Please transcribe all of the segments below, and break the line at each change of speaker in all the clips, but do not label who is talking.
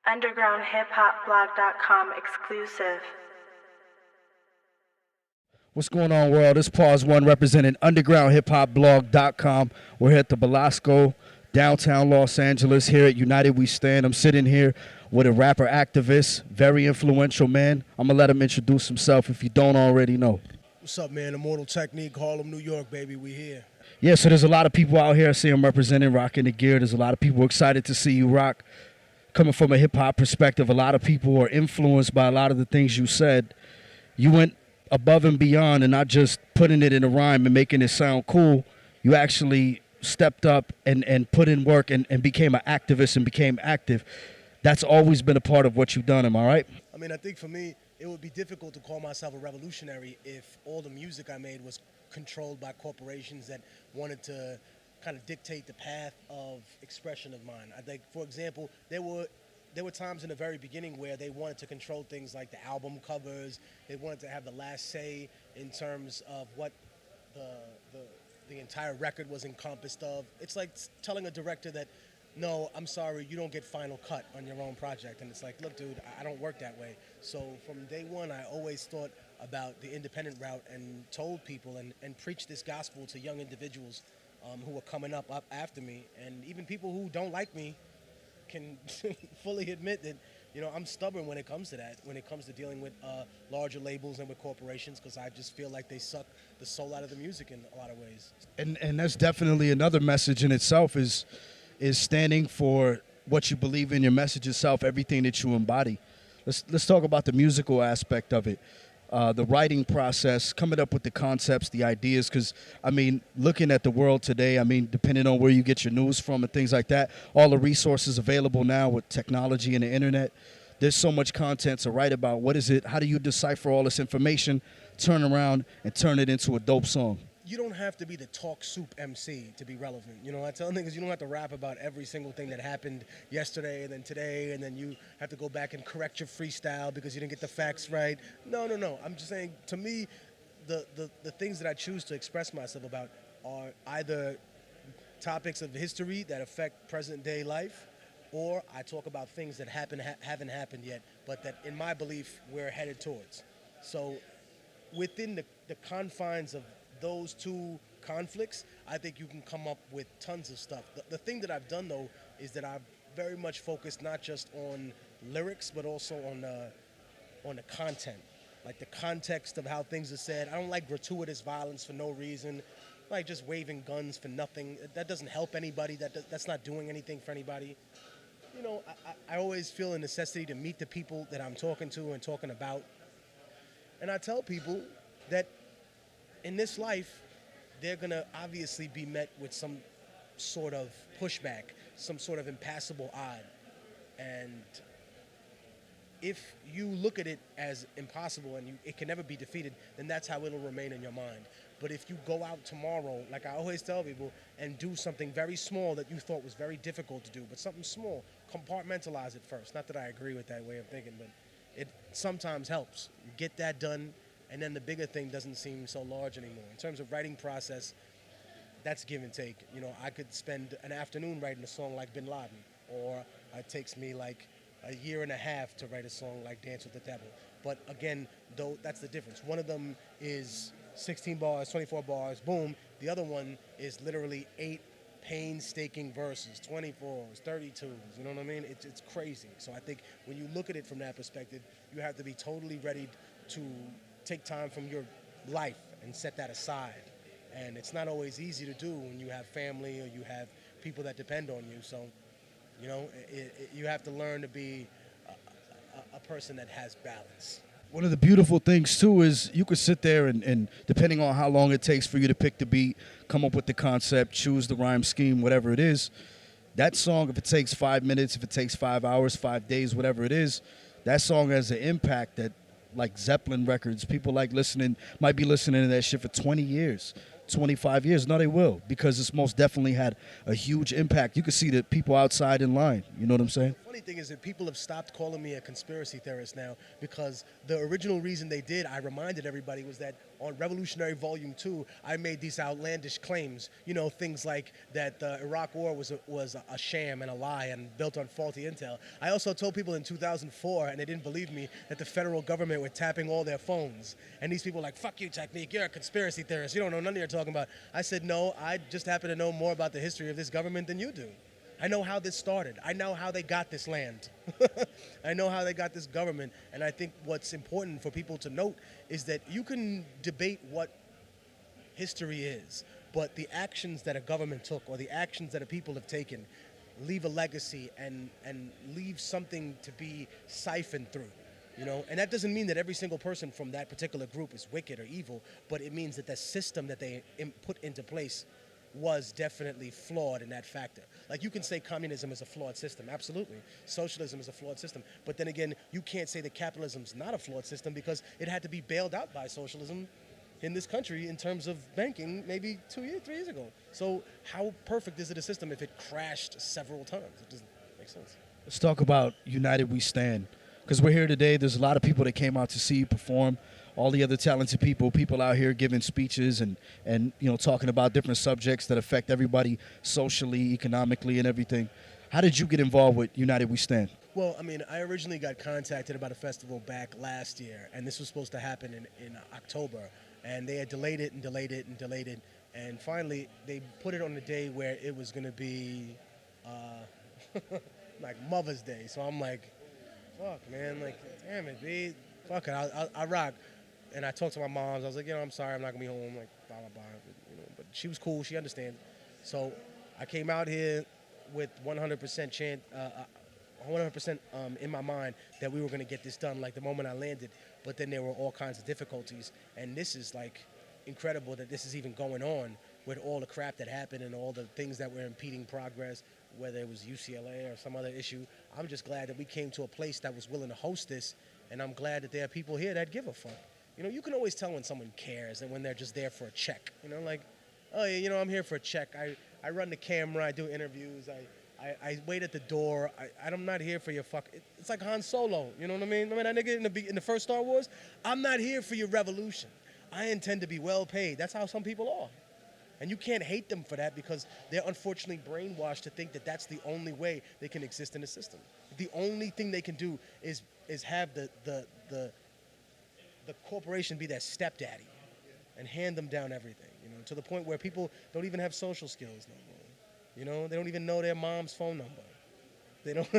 UndergroundHipHopBlog.com exclusive.
What's going on, world? It's Pawz One representing UndergroundHipHopBlog.com. We're here at the Belasco, downtown Los Angeles, here at United We Stand. I'm sitting here with a rapper activist, very influential man. I'm going to let him introduce himself if you don't already know.
What's up, man? Immortal Technique, Harlem, New York, baby. We here.
Yeah, so there's a lot of people out here I see him representing, rocking the gear. There's a lot of people excited to see you rock. Coming from a hip-hop perspective, a lot of people are influenced by a lot of the things you said. You went above and beyond and not just putting it in a rhyme and making it sound cool. You actually stepped up and put in work and became an activist and became active. That's always been a part of what you've done, am I right?
I mean, I think for me, it would be difficult to call myself a revolutionary if all the music I made was controlled by corporations that wanted to kind of dictate the path of expression of mine. I think, for example, there were times in the very beginning where they wanted to control things like the album covers. They wanted to have the last say in terms of what the entire record was encompassed of. It's like telling a director that, no, I'm sorry, you don't get final cut on your own project. And it's like, look, dude, I don't work that way. So from day one, I always thought about the independent route and told people and preached this gospel to young individuals who were coming up after me. And even people who don't like me can fully admit that, you know, I'm stubborn when it comes to that, when it comes to dealing with larger labels and with corporations, because I just feel like they suck the soul out of the music in a lot of ways.
And that's definitely another message in itself is standing for what you believe in, your message itself, everything that you embody. Let's talk about the musical aspect of it. The writing process, coming up with the concepts, the ideas, because, I mean, looking at the world today, I mean, depending on where you get your news from and things like that, all the resources available now with technology and the internet, there's so much content to write about. What is it? How do you decipher all this information, turn around, and turn it into a dope song?
You don't have to be the talk soup MC to be relevant. You know, I tell niggas you don't have to rap about every single thing that happened yesterday and then today, and then you have to go back and correct your freestyle because you didn't get the facts right. No. I'm just saying, to me, the things that I choose to express myself about are either topics of history that affect present day life, or I talk about things that haven't happened yet, but that, in my belief, we're headed towards. So within the confines of those two conflicts, I think you can come up with tons of stuff. The thing that I've done, though, is that I've very much focused not just on lyrics, but also on the content, like the context of how things are said. I don't like gratuitous violence for no reason, like just waving guns for nothing. That doesn't help anybody. That's not doing anything for anybody. You know, I always feel a necessity to meet the people that I'm talking to and talking about. And I tell people that in this life, they're going to obviously be met with some sort of pushback, some sort of impassable odd. And if you look at it as impossible and it can never be defeated, then that's how it'll remain in your mind. But if you go out tomorrow, like I always tell people, and do something very small that you thought was very difficult to do, but something small, compartmentalize it first. Not that I agree with that way of thinking, but it sometimes helps. You get that done, and then the bigger thing doesn't seem so large anymore. In terms of writing process, that's give and take. You know, I could spend an afternoon writing a song like Bin Laden, or it takes me like a year and a half to write a song like Dance with the Devil. But again, though, that's the difference. One of them is 16 bars, 24 bars, boom. The other one is literally 8 painstaking verses, 24s, 32s, you know what I mean? It's crazy. So I think when you look at it from that perspective, you have to be totally ready to take time from your life and set that aside. And it's not always easy to do when you have family or you have people that depend on you. So, you know, you have to learn to be a person that has balance.
One of the beautiful things, too, is you could sit there and depending on how long it takes for you to pick the beat, come up with the concept, choose the rhyme scheme, whatever it is, that song, if it takes 5 minutes, if it takes 5 hours, 5 days, whatever it is, that song has an impact that, like Zeppelin records, people might be listening to that shit for 20 years, 25 years. No, they will, because it's most definitely had a huge impact. You can see the people outside in line. You know what I'm saying?
Funny funny thing is that people have stopped calling me a conspiracy theorist now, because the original reason they did, I reminded everybody, was that on Revolutionary Volume 2, I made these outlandish claims. You know, things like that the Iraq War was a sham and a lie and built on faulty intel. I also told people in 2004, and they didn't believe me, that the federal government were tapping all their phones. And these people were like, fuck you, Technique, you're a conspiracy theorist. You don't know nothing you're talking about. I said, no, I just happen to know more about the history of this government than you do. I know how this started. I know how they got this land. I know how they got this government. And I think what's important for people to note is that you can debate what history is, but the actions that a government took or the actions that a people have taken leave a legacy and leave something to be siphoned through. You know, and that doesn't mean that every single person from that particular group is wicked or evil, but it means that the system that they put into place was definitely flawed in that factor. Like, you can say communism is a flawed system, absolutely. Socialism is a flawed system. But then again, you can't say that capitalism's not a flawed system, because it had to be bailed out by socialism in this country in terms of banking maybe 3 years ago. So how perfect is it a system if it crashed several times? It doesn't make sense.
Let's talk about United We Stand, because we're here today. There's a lot of people that came out to see you perform. All the other talented people out here giving speeches and you know, talking about different subjects that affect everybody socially, economically, and everything. How did you get involved with United We Stand?
Well, I mean, I originally got contacted about a festival back last year, and this was supposed to happen in October, and they had delayed it, and finally they put it on the day where it was going to be like Mother's Day. So I'm like, fuck, man, like, damn it, B, fuck it, I rock. And I talked to my moms. I was like, you know, I'm sorry, I'm not gonna be home. Like, blah blah blah. You know, but she was cool. She understands. So I came out here with 100% 100% in my mind that we were gonna get this done. Like, the moment I landed, but then there were all kinds of difficulties. And this is like incredible that this is even going on with all the crap that happened and all the things that were impeding progress, whether it was UCLA or some other issue. I'm just glad that we came to a place that was willing to host this, and I'm glad that there are people here that give a fuck. You know, you can always tell when someone cares and when they're just there for a check. You know, like, oh, yeah, you know, I'm here for a check. I run the camera. I do interviews. I wait at the door. I'm not here for your fuck. It's like Han Solo. You know what I mean? Remember that nigga in the first Star Wars? I'm not here for your revolution. I intend to be well paid. That's how some people are. And you can't hate them for that, because they're unfortunately brainwashed to think that that's the only way they can exist in the system. The only thing they can do is have the corporation be their stepdaddy and hand them down everything, you know, to the point where people don't even have social skills no more. You know, they don't even know their mom's phone number. They don't.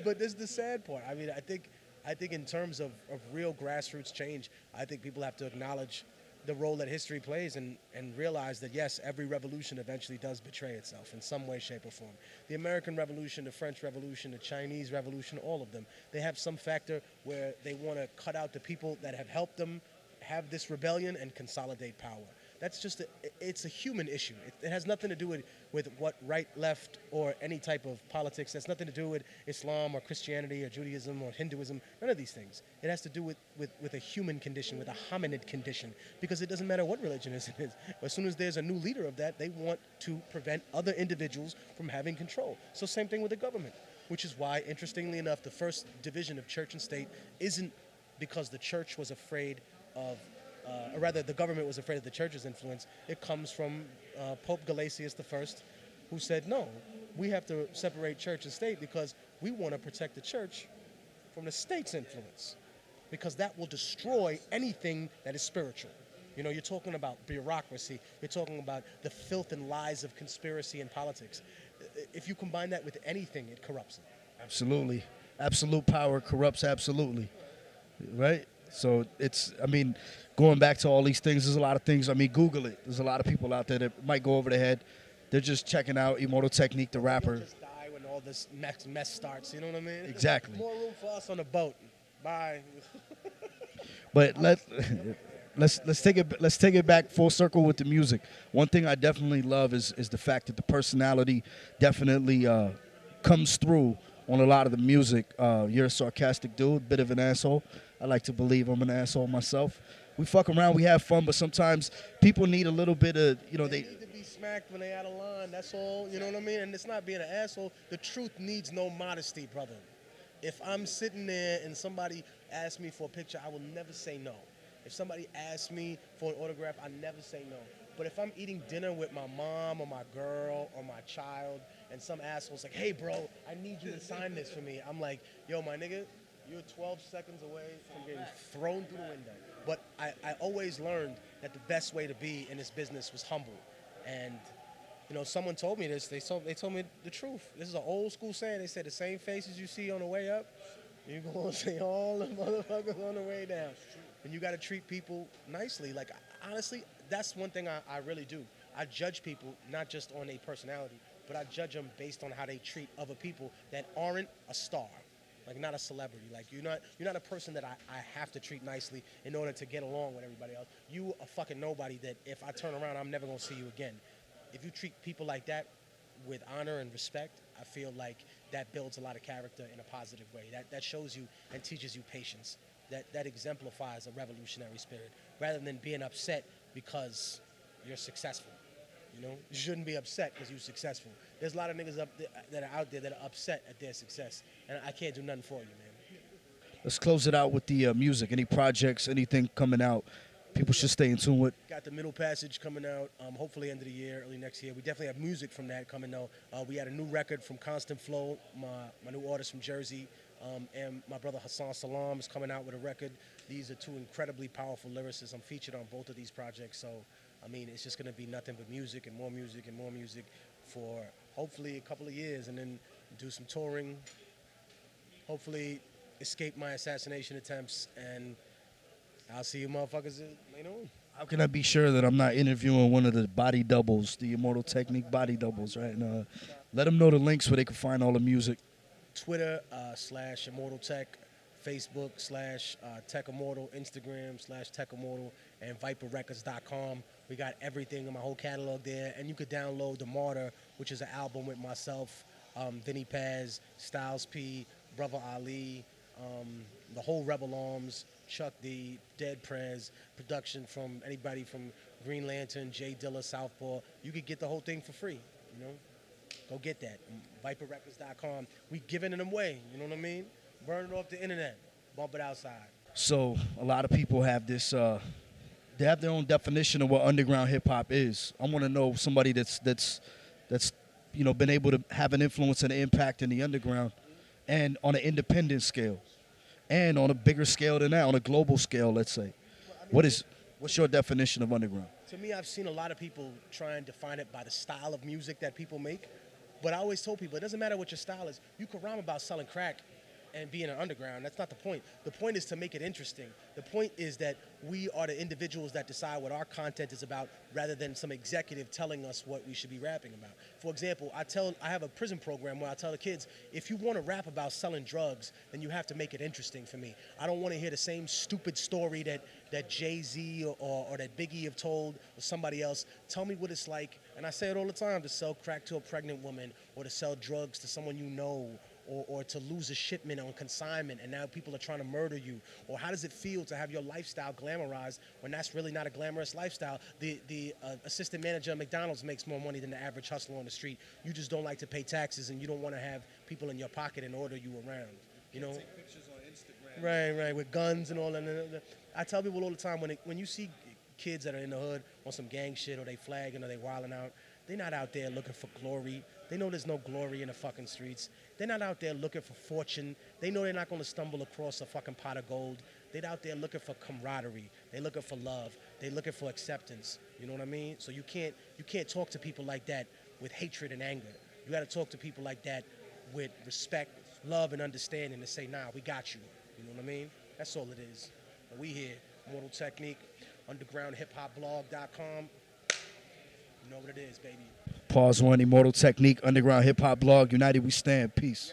But this is the sad part. I mean, I think in terms of real grassroots change, I think people have to acknowledge the role that history plays and realize that, yes, every revolution eventually does betray itself in some way, shape, or form. The American Revolution, the French Revolution, the Chinese Revolution, all of them, they have some factor where they want to cut out the people that have helped them have this rebellion and consolidate power. That's just it's a human issue. It has nothing to do with what right, left, or any type of politics. It has nothing to do with Islam or Christianity or Judaism or Hinduism, none of these things. It has to do with a human condition, with a hominid condition, because it doesn't matter what religion it is. As soon as there's a new leader of that, they want to prevent other individuals from having control. So same thing with the government, which is why, interestingly enough, the first division of church and state isn't because the church was afraid of or rather, the government was afraid of the church's influence. It comes from Pope Gelasius I, who said, no, we have to separate church and state because we want to protect the church from the state's influence, because that will destroy anything that is spiritual. You know, you're talking about bureaucracy. You're talking about the filth and lies of conspiracy and politics. If you combine that with anything, it corrupts it.
Absolutely. Absolute power corrupts absolutely. Right? So it's, I mean, going back to all these things, there's a lot of things. I mean, Google it. There's a lot of people out there that might go over their head. They're just checking out Immortal Technique, the rapper.
You'll just die when all this mess starts. You know what I mean?
Exactly.
More room for us on the boat. Bye.
But let's take it back full circle with the music. One thing I definitely love is the fact that the personality definitely comes through on a lot of the music. You're a sarcastic dude, bit of an asshole. I like to believe I'm an asshole myself. We fuck around, we have fun, but sometimes people need a little bit of, you know, they
need to be smacked when they out of line. That's all. You know what I mean? And it's not being an asshole. The truth needs no modesty, brother. If I'm sitting there and somebody asks me for a picture, I will never say no. If somebody asks me for an autograph, I never say no. But if I'm eating dinner with my mom or my girl or my child and some asshole's like, hey, bro, I need you to sign this for me, I'm like, yo, my nigga, you're 12 seconds away from getting thrown through the window. But I always learned that the best way to be in this business was humble. And, you know, someone told me this. They told me the truth. This is an old school saying. They said the same faces you see on the way up, you're going to see all the motherfuckers on the way down. And you got to treat people nicely. Like, honestly, that's one thing I really do. I judge people not just on their personality, but I judge them based on how they treat other people that aren't a star. Like, not a celebrity. Like, you're not a person that I have to treat nicely in order to get along with everybody else. You a fucking nobody that if I turn around, I'm never going to see you again. If you treat people like that with honor and respect, I feel like that builds a lot of character in a positive way. That shows you and teaches you patience. That exemplifies a revolutionary spirit rather than being upset because you're successful. You know, you shouldn't be upset because you're successful. There's a lot of niggas that are out there that are upset at their success, and I can't do nothing for you, man.
Let's close it out with the music. Any projects, anything coming out people should stay in tune with?
Got the Middle Passage coming out, hopefully end of the year, early next year. We definitely have music from that coming out. We had a new record from Constant Flow, my new artist from Jersey, and my brother Hassan Salam is coming out with a record. These are two incredibly powerful lyricists. I'm featured on both of these projects, so I mean, it's just going to be nothing but music and more music and more music for hopefully a couple of years, and then do some touring, hopefully escape my assassination attempts, and I'll see you motherfuckers later on.
How can I be sure that I'm not interviewing one of the body doubles, the Immortal Technique body doubles, right? And let them know the links where they can find all the music.
Twitter / Immortal Tech, Facebook / Tech Immortal, Instagram / Tech Immortal, and ViperRecords.com. We got everything in my whole catalog there, and you could download The Martyr, which is an album with myself, Vinny Paz, Styles P, Brother Ali, the whole Rebel Arms, Chuck D, Dead Prez, production from anybody from Green Lantern, Jay Dilla, Southpaw. You could get the whole thing for free, you know? Go get that. ViperRecords.com. We giving them away, you know what I mean? Burn it off the internet. Bump it outside.
So a lot of people have this, they have their own definition of what underground hip hop is. I want to know somebody that's you know, been able to have an influence and an impact in the underground and on an independent scale and on a bigger scale than that, on a global scale, let's say. What's your definition of underground?
To me, I've seen a lot of people try and define it by the style of music that people make. But I always told people, it doesn't matter what your style is. You can rhyme about selling crack and being an underground. That's not the point. The point is to make it interesting. The point is that we are the individuals that decide what our content is about rather than some executive telling us what we should be rapping about. For example, I have a prison program where I tell the kids, if you want to rap about selling drugs, then you have to make it interesting for me. I don't want to hear the same stupid story that Jay-Z or that Biggie have told or somebody else. Tell me what it's like, and I say it all the time, to sell crack to a pregnant woman or to sell drugs to someone you know, or to lose a shipment on consignment and now people are trying to murder you. Or how does it feel to have your lifestyle glamorized when that's really not a glamorous lifestyle? The assistant manager at McDonald's makes more money than the average hustler on the street. You just don't like to pay taxes and you don't want to have people in your pocket and order you around. You know?
Take pictures on Instagram.
Right, with guns and all that. I tell people all the time, when you see kids that are in the hood on some gang shit or they flagging or they wilding out, they're not out there looking for glory. They know there's no glory in the fucking streets. They're not out there looking for fortune. They know they're not going to stumble across a fucking pot of gold. They're out there looking for camaraderie. They're looking for love. They're looking for acceptance. You know what I mean? So you can't talk to people like that with hatred and anger. You got to talk to people like that with respect, love, and understanding and say, nah, we got you. You know what I mean? That's all it is. But we here, Immortal Technique, undergroundhiphopblog.com. You know what it is, baby.
Pawz One, Immortal Technique, Underground Hip Hop Blog. United we stand. Peace.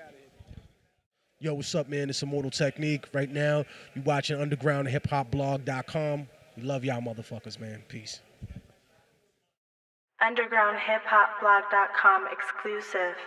Yo, what's up, man? It's Immortal Technique. Right now, you watching undergroundhiphopblog.com. We love y'all motherfuckers, man. Peace.
UndergroundHipHopBlog.com exclusive.